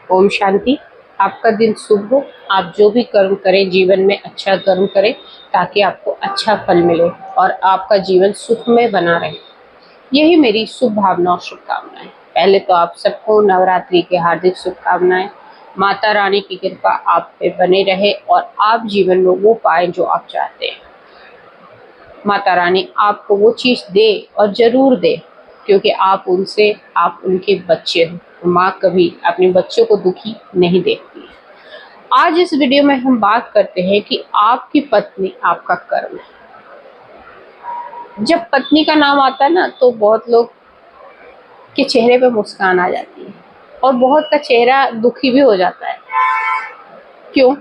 ओम शांति। आपका दिन शुभ हो। आप जो भी कर्म करें जीवन में अच्छा कर्म करें ताकि आपको अच्छा फल मिले और आपका जीवन सुखमय बना रहे। यही मेरी शुभ भावना और शुभकामनाएं। पहले तो आप सबको नवरात्रि की हार्दिक शुभकामनाएं। माता रानी की कृपा आप पे बने रहे और आप जीवन में वो पाए जो आप चाहते हैं। माता रानी आपको वो चीज दे और जरूर दे, क्योंकि आप उनके बच्चे हो। माँ कभी अपने बच्चों को दुखी नहीं देखती है। आज इस वीडियो में हम बात करते हैं कि आपकी पत्नी आपका कर्म है। जब पत्नी का नाम आता है ना, तो बहुत लोग के चेहरे पे मुस्कान आ जाती है और बहुत का चेहरा दुखी भी हो जाता है। क्यों,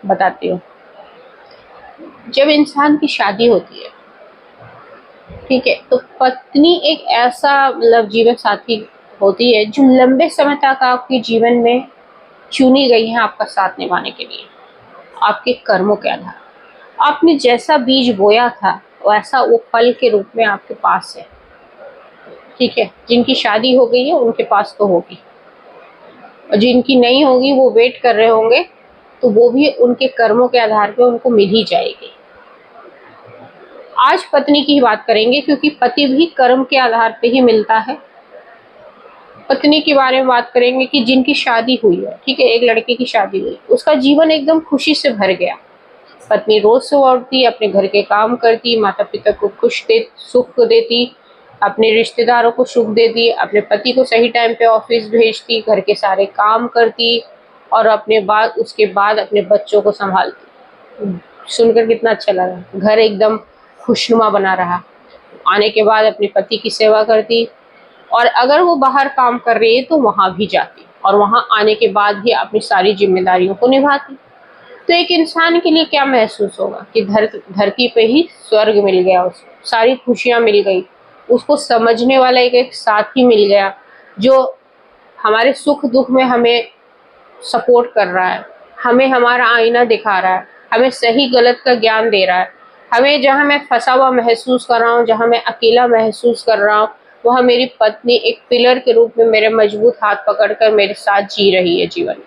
बताती हूँ। जब इंसान की शादी होती है, ठीक है, तो पत्नी एक ऐसा मतलब जीवन साथी होती है जो लंबे समय तक आपके जीवन में चुनी गई है आपका साथ निभाने के लिए। आपके कर्मों के आधार, आपने जैसा बीज बोया था वैसा वो फल के रूप में आपके पास है। ठीक है, जिनकी शादी हो गई है उनके पास तो होगी, और जिनकी नहीं होगी वो वेट कर रहे होंगे, तो वो भी उनके कर्मों के आधार पे उनको मिल ही जाएगी। आज पत्नी की ही बात करेंगे, क्योंकि पति भी कर्म के आधार पे ही मिलता है। पत्नी के बारे में बात करेंगे कि जिनकी शादी हुई है, ठीक है, एक लड़के की शादी हुई, उसका जीवन एकदम खुशी से भर गया। पत्नी रोज सुबह उठती, अपने घर के काम करती, माता पिता को सुख देती, अपने रिश्तेदारों को सुख देती, अपने पति को सही टाइम पे ऑफिस भेजती, घर के सारे काम करती और उसके बाद अपने बच्चों को संभालती। सुनकर कितना अच्छा लगा। घर एकदम खुशनुमा बना रहा। आने के बाद अपने पति की सेवा करती, और अगर वो बाहर काम कर रही है तो वहां भी जाती, और वहां आने के बाद भी अपनी सारी जिम्मेदारियों को निभाती। तो एक इंसान के लिए क्या महसूस होगा कि धरती पे ही स्वर्ग मिल गया, उसको सारी खुशियां मिल गई, उसको समझने वाला एक साथी मिल गया जो हमारे सुख दुख में हमें सपोर्ट कर रहा है, हमें हमारा आईना दिखा रहा है, हमें सही गलत का ज्ञान दे रहा है। हमें जहाँ मैं फंसा हुआ महसूस कर रहा हूँ, जहाँ मैं अकेला महसूस कर रहा हूँ, वहाँ मेरी पत्नी एक पिलर के रूप में मेरे मजबूत हाथ पकड़कर मेरे साथ जी रही है जीवन।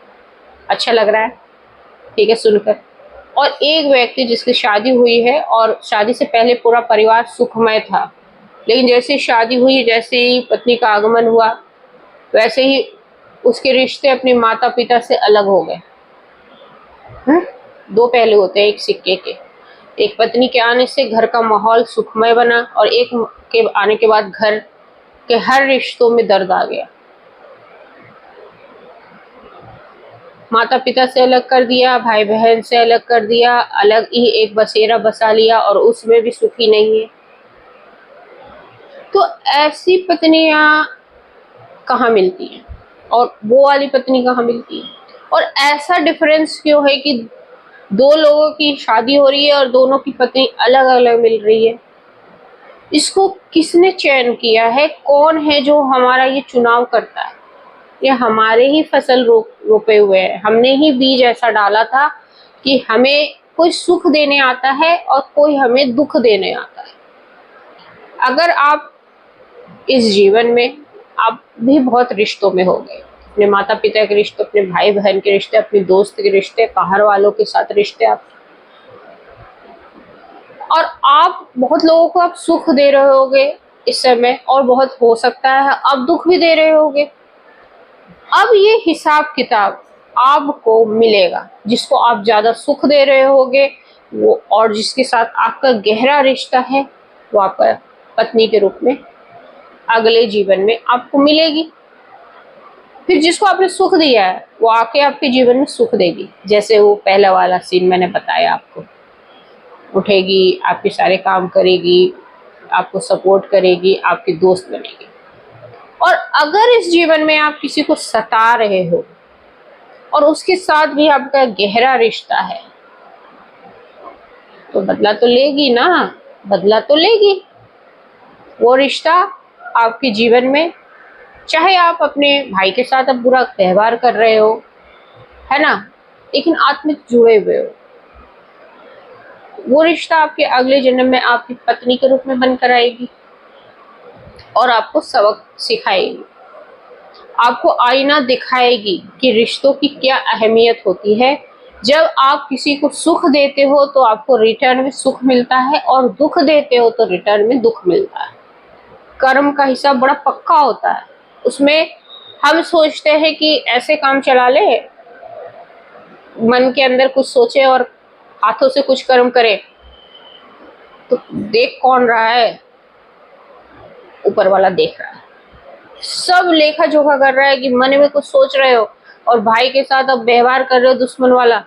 अच्छा लग रहा है, ठीक है, सुनकर। और एक व्यक्ति जिसकी शादी हुई है और शादी से पहले पूरा परिवार सुखमय था, लेकिन जैसे शादी हुई, जैसे ही पत्नी का आगमन हुआ, वैसे ही उसके रिश्ते अपने माता पिता से अलग हो गए। दो पहलू होते हैं एक सिक्के के। एक पत्नी के आने से घर का माहौल सुखमय बना, और एक के आने के बाद घर के हर रिश्तों में दर्द आ गया। माता पिता से अलग कर दिया, भाई बहन से अलग कर दिया, अलग ही एक बसेरा बसा लिया और उसमें भी सुखी नहीं है। तो ऐसी पत्नियां कहाँ मिलती हैं और वो वाली पत्नी कहाँ मिलती है? और ऐसा डिफरेंस क्यों है कि दो लोगों की शादी हो रही है और दोनों की पत्नी अलग अलग मिल रही है? इसको किसने चयन किया है? कौन है जो हमारा ये चुनाव करता है? ये हमारे ही फसल रोपे हुए हैं। हमने ही बीज ऐसा डाला था कि हमें कोई सुख देने आता है और कोई हमें दुख देने आता है। अगर आप इस जीवन में, आप भी बहुत रिश्तों में हो गए, अपने माता पिता के रिश्ते, अपने भाई बहन के रिश्ते, अपने दोस्त के रिश्ते, बाहर वालों के साथ रिश्ते, और आप बहुत लोगों को आप सुख दे रहे होगे इस समय, और बहुत हो सकता है अब दुख भी दे रहे होगे। अब ये हिसाब किताब आपको मिलेगा, जिसको आप ज्यादा सुख दे रहे होगे वो, और जिसके साथ आपका गहरा रिश्ता है, वो आपका पत्नी के रूप में अगले जीवन में आपको मिलेगी। फिर जिसको आपने सुख दिया है वो आके आपके जीवन में सुख देगी। जैसे वो पहला वाला सीन मैंने बताया आपको, उठेगी, आपके सारे काम करेगी, आपको सपोर्ट करेगी, आपकी दोस्त बनेगी। और अगर इस जीवन में आप किसी को सता रहे हो और उसके साथ भी आपका गहरा रिश्ता है, तो बदला तो लेगी ना, बदला तो लेगी वो रिश्ता आपके जीवन में। चाहे आप अपने भाई के साथ अब बुरा व्यवहार कर रहे हो, है ना, लेकिन आत्मिक जुड़े हुए हो, वो रिश्ता आपके अगले जन्म में आपकी पत्नी के रूप में बनकर आएगी और आपको सबक सिखाएगी। आपको आईना दिखाएगी कि रिश्तों की क्या अहमियत होती है। जब आप किसी को सुख देते हो तो आपको रिटर्न में सुख मिलता है, और दुख देते हो तो रिटर्न में दुख मिलता है। कर्म का हिसाब बड़ा पक्का होता है। उसमें हम सोचते हैं कि ऐसे काम चला ले, मन के अंदर कुछ सोचे और हाथों से कुछ कर्म करे, तो देख कौन रहा है? ऊपर वाला देख रहा है। सब लेखा जोखा कर रहा है कि मन में कुछ सोच रहे हो और भाई के साथ अब व्यवहार कर रहे हो दुश्मन वाला,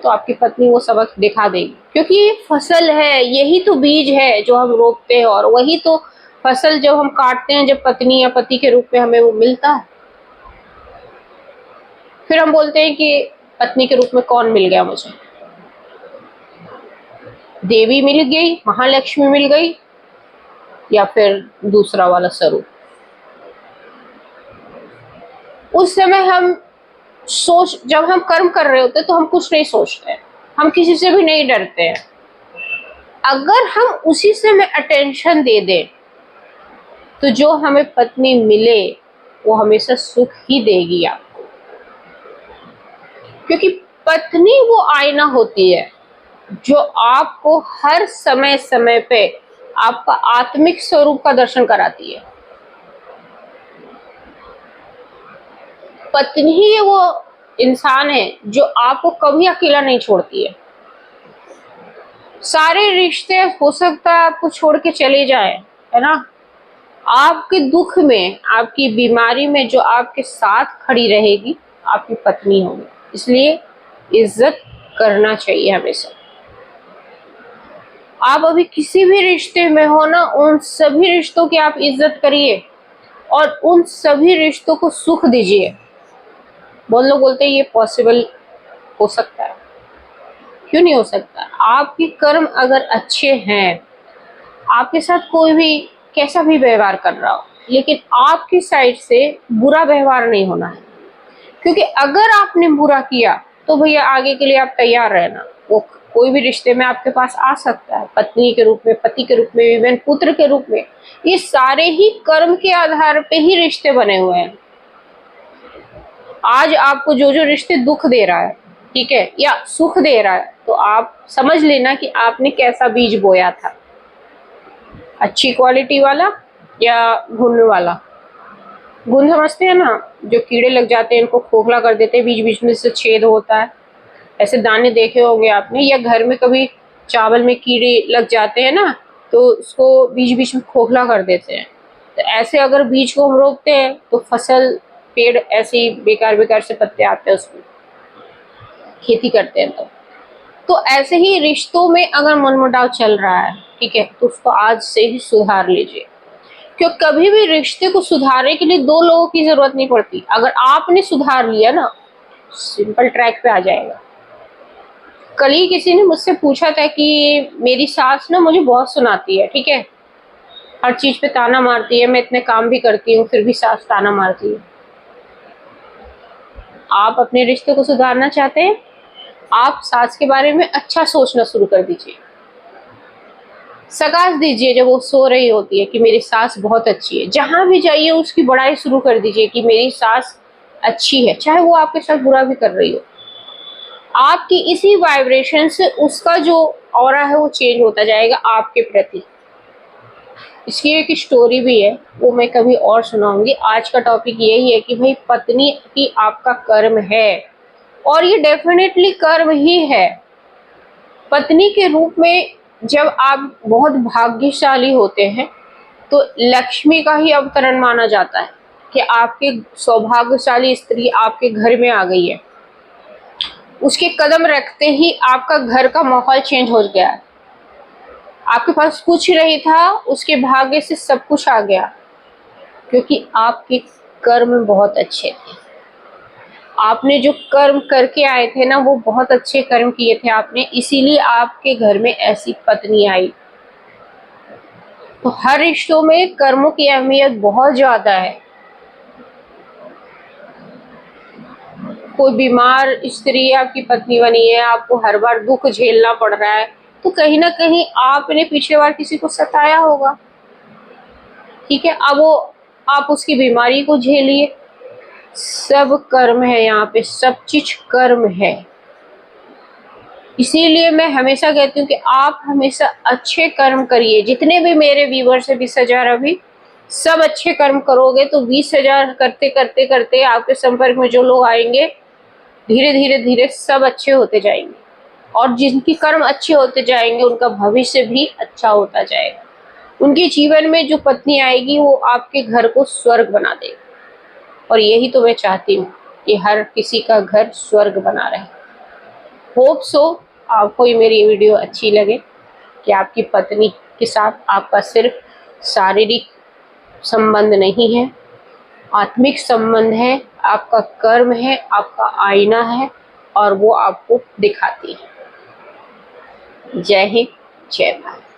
तो आपकी पत्नी वो सबक दिखा देगी। क्योंकि ये फसल है, यही तो बीज है जो हम रोपते हैं, और वही तो फसल जब हम काटते हैं, जब पत्नी या पति के रूप में हमें वो मिलता है। फिर हम बोलते हैं कि पत्नी के रूप में कौन मिल गया मुझे? देवी मिल गई, महालक्ष्मी मिल गई, या फिर दूसरा वाला स्वरूप? उस समय हम जब हम कर्म कर रहे होते तो हम कुछ नहीं सोचते, हम किसी से भी नहीं डरते हैं। अगर हम उसी समय अटेंशन दे दें तो जो हमें पत्नी मिले वो हमेशा सुख ही देगी आपको। क्योंकि पत्नी वो आईना होती है जो आपको हर समय समय पे आपका आत्मिक स्वरूप का दर्शन कराती है। पत्नी ही वो इंसान है जो आपको कभी अकेला नहीं छोड़ती है। सारे रिश्ते हो सकता है आपको छोड़ के चले जाए, है ना, आपके दुख में, आपकी बीमारी में जो आपके साथ खड़ी रहेगी आपकी पत्नी होगी। इसलिए इज्जत करना चाहिए हमेशा। आप अभी किसी भी रिश्ते में हो ना, उन सभी रिश्तों की आप इज्जत करिए और उन सभी रिश्तों को सुख दीजिए। बहुत लोग बोलते हैं ये पॉसिबल हो सकता है, क्यों नहीं हो सकता? आपके कर्म अगर अच्छे हैं, आपके साथ कोई भी कैसा भी व्यवहार कर रहा हो, लेकिन आपकी साइड से बुरा व्यवहार नहीं होना है। क्योंकि अगर आपने बुरा किया तो भैया आगे के लिए आप तैयार रहना, वो कोई भी रिश्ते में आपके पास आ सकता है, पत्नी के रूप में, पति के रूप में, इवन पुत्र के रूप में। ये सारे ही कर्म के आधार पे ही रिश्ते बने हुए हैं। आज आपको जो जो रिश्ते दुख दे रहा है, ठीक है, या सुख दे रहा है, तो आप समझ लेना कि आपने कैसा बीज बोया था, अच्छी क्वालिटी वाला या घुन वाला। घुन समझते हैं ना, जो कीड़े लग जाते हैं इनको खोखला कर देते हैं, बीच बीच में से छेद होता है, ऐसे दाने देखे होंगे आपने, या घर में कभी चावल में कीड़े लग जाते हैं ना तो उसको बीच बीच में खोखला कर देते हैं। तो ऐसे अगर बीज को हम रोपते हैं तो फसल, पेड़ ऐसे ही बेकार बेकार से पत्ते आते हैं उसमें, खेती करते हैं तो ऐसे ही रिश्तों में अगर मनमुटाव चल रहा है, ठीक है, तो उसको आज से ही सुधार लीजिए। क्योंकि कभी भी रिश्ते को सुधारने के लिए दो लोगों की जरूरत नहीं पड़ती। अगर आपने सुधार लिया ना, सिंपल ट्रैक पे आ जाएगा। कल ही किसी ने मुझसे पूछा था कि मेरी सास ना मुझे बहुत सुनाती है, ठीक है, हर चीज पे ताना मारती है, मैं इतने काम भी करती हूँ फिर भी सास ताना मारती है। आप अपने रिश्ते को सुधारना चाहते हैं, आप सास के बारे में अच्छा सोचना शुरू कर दीजिए। सगास दीजिए जब वो सो रही होती है कि मेरी सास बहुत अच्छी है। जहां भी जाइए उसकी बड़ाई शुरू कर दीजिए कि मेरी सास अच्छी है, चाहे वो आपके साथ बुरा भी कर रही हो। आपकी इसी वाइब्रेशन से उसका जो ऑरा है वो चेंज होता जाएगा आपके प्रति। इसकी एक स्टोरी भी है, वो मैं कभी और सुनाऊंगी। आज का टॉपिक यही है कि भाई पत्नी की आपका कर्म है, और ये डेफिनेटली कर्म ही है। पत्नी के रूप में जब आप बहुत भाग्यशाली होते हैं तो लक्ष्मी का ही अवतरण माना जाता है कि आपके सौभाग्यशाली स्त्री आपके घर में आ गई है। उसके कदम रखते ही आपका घर का माहौल चेंज हो गया है। आपके पास कुछ नहीं था, उसके भाग्य से सब कुछ आ गया, क्योंकि आपके कर्म बहुत अच्छे थे। आपने जो कर्म करके आए थे ना, वो बहुत अच्छे कर्म किए थे आपने, इसीलिए आपके घर में ऐसी पत्नी आई। तो हर रिश्तों में कर्मों की अहमियत बहुत ज्यादा है। कोई बीमार स्त्री आपकी पत्नी बनी है, आपको हर बार दुख झेलना पड़ रहा है, तो कहीं ना कहीं आपने पिछले बार किसी को सताया होगा, ठीक है। अब वो आप उसकी बीमारी को झेलिए। सब कर्म है, यहाँ पे सब चीज कर्म है। इसीलिए मैं हमेशा कहती हूँ कि आप हमेशा अच्छे कर्म करिए। जितने भी मेरे व्यूवर्स है 20,000 अभी, सब अच्छे कर्म करोगे तो 20,000 करते करते करते आपके संपर्क में जो लोग आएंगे, धीरे धीरे धीरे सब अच्छे होते जाएंगे। और जिनकी कर्म अच्छे होते जाएंगे उनका भविष्य भी अच्छा होता जाएगा। उनके जीवन में जो पत्नी आएगी वो आपके घर को स्वर्ग बना देगी। और यही तो मैं चाहती हूँ कि हर किसी का घर स्वर्ग बना रहे। होप सो आपको ये मेरी वीडियो अच्छी लगे कि आपकी पत्नी के साथ आपका सिर्फ शारीरिक संबंध नहीं है, आत्मिक संबंध है, आपका कर्म है, आपका आईना है और वो आपको दिखाती है। जय हिंद, जय भारत।